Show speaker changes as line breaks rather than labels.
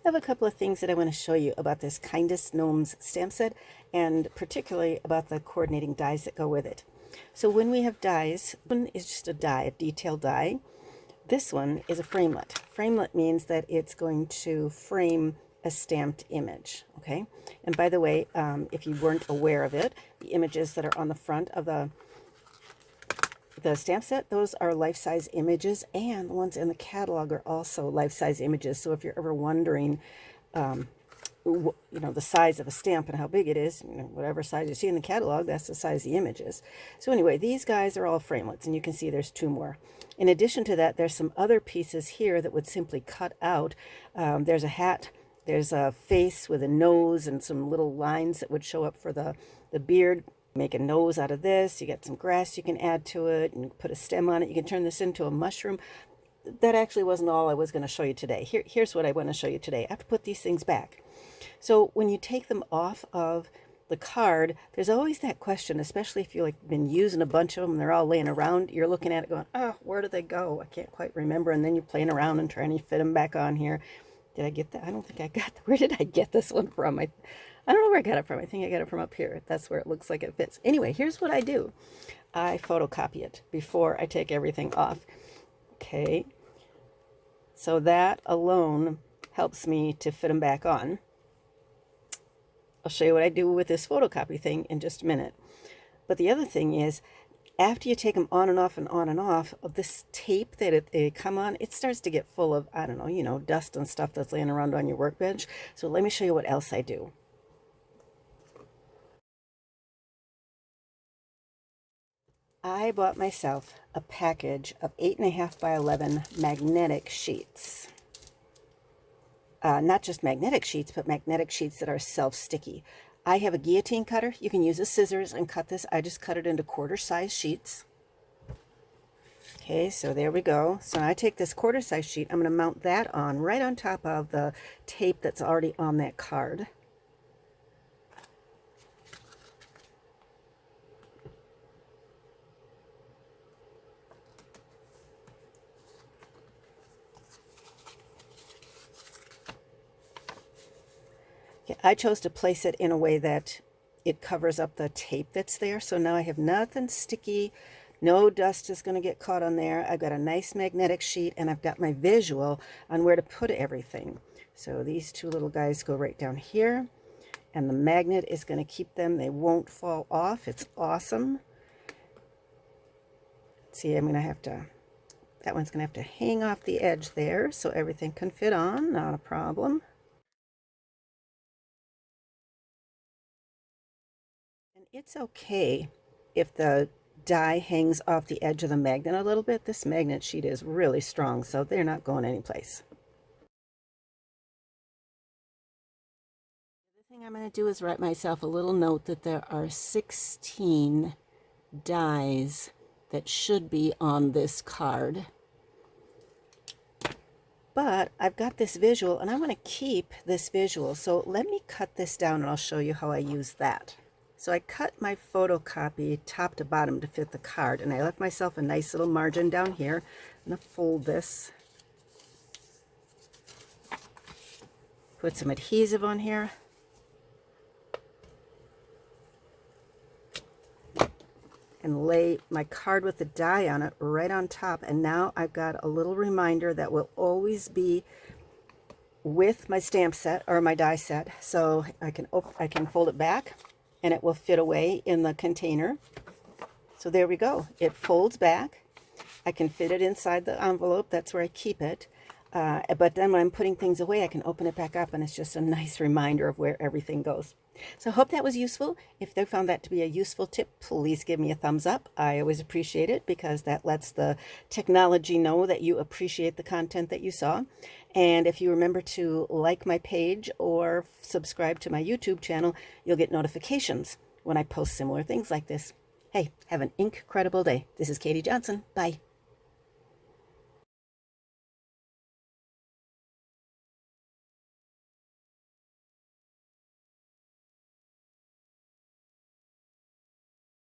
have a couple of things that I want to show you about this Kindest Gnomes stamp set, and particularly about the coordinating dies that go with it. So when we have dies, one is just a die, a detailed die. This one is a framelit. Framelit means that it's going to frame a stamped image, okay? And by the way, if you weren't aware of it, the images that are on the front of the stamp set, those are life-size images, and the ones in the catalog are also life-size images. So if you're ever wondering, you know, the size of a stamp and how big it is, you know, whatever size you see in the catalog, that's the size of the images. So anyway, these guys are all framelits, and you can see there's two more. In addition to that, there's some other pieces here that would simply cut out. There's a hat, there's a face with a nose and some little lines that would show up for the beard. Make a nose out of this. You get some grass you can add to it and put a stem on it. You can turn this into a mushroom. That actually wasn't all I was going to show you today. Here's what I want to show you today. I have to put these things back. So when you take them off of the card, there's always that question, especially if you've been using a bunch of them and they're all laying around. You're looking at it going, oh, where did they go? I can't quite remember. And then you're playing around and trying to fit them back on here. Did I get that? I don't think I got that. Where did I get this one from? I don't know where I got it from. I think I got it from up here. That's where it looks like it fits. Anyway, here's what I do. I photocopy it before I take everything off. Okay. So that alone helps me to fit them back on. I'll show you what I do with this photocopy thing in just a minute. But the other thing is, after you take them on and off and on and off, this tape that they come on, it starts to get full of, I don't know, you know, dust and stuff that's laying around on your workbench. So let me show you what else I do. I bought myself a package of 8.5 by 11 magnetic sheets. Not just magnetic sheets, but magnetic sheets that are self-sticky. I have a guillotine cutter. You can use a scissors and cut this. I just cut it into quarter-size sheets. Okay, so there we go. So I take this quarter-size sheet. I'm going to mount that on right on top of the tape that's already on that card. I chose to place it in a way that it covers up the tape that's there. So now I have nothing sticky. No dust is going to get caught on there. I've got a nice magnetic sheet, and I've got my visual on where to put everything. So these two little guys go right down here, and the magnet is going to keep them. They won't fall off. It's awesome. See, I'm going to have to, that one's going to have to hang off the edge there so everything can fit on. Not a problem. It's okay if the die hangs off the edge of the magnet a little bit. This magnet sheet is really strong, so they're not going anyplace. The other thing I'm going to do is write myself a little note that there are 16 dies that should be on this card. But I've got this visual, and I want to keep this visual, so let me cut this down, and I'll show you how I use that. So I cut my photocopy top to bottom to fit the card, and I left myself a nice little margin down here. I'm going to fold this, put some adhesive on here, and lay my card with the die on it right on top. And now I've got a little reminder that will always be with my stamp set or my die set. So I can fold it back, and it will fit away in the container. So there we go. It folds back. I can fit it inside the envelope. That's where I keep it. But then when I'm putting things away, I can open it back up, and it's just a nice reminder of where everything goes. So I hope that was useful. If they found that to be a useful tip, please give me a thumbs up. I always appreciate it, because that lets the technology know that you appreciate the content that you saw. And if you remember to like my page or subscribe to my YouTube channel, you'll get notifications when I post similar things like this. Hey, have an incredible day. This is Katie Johnson. Bye.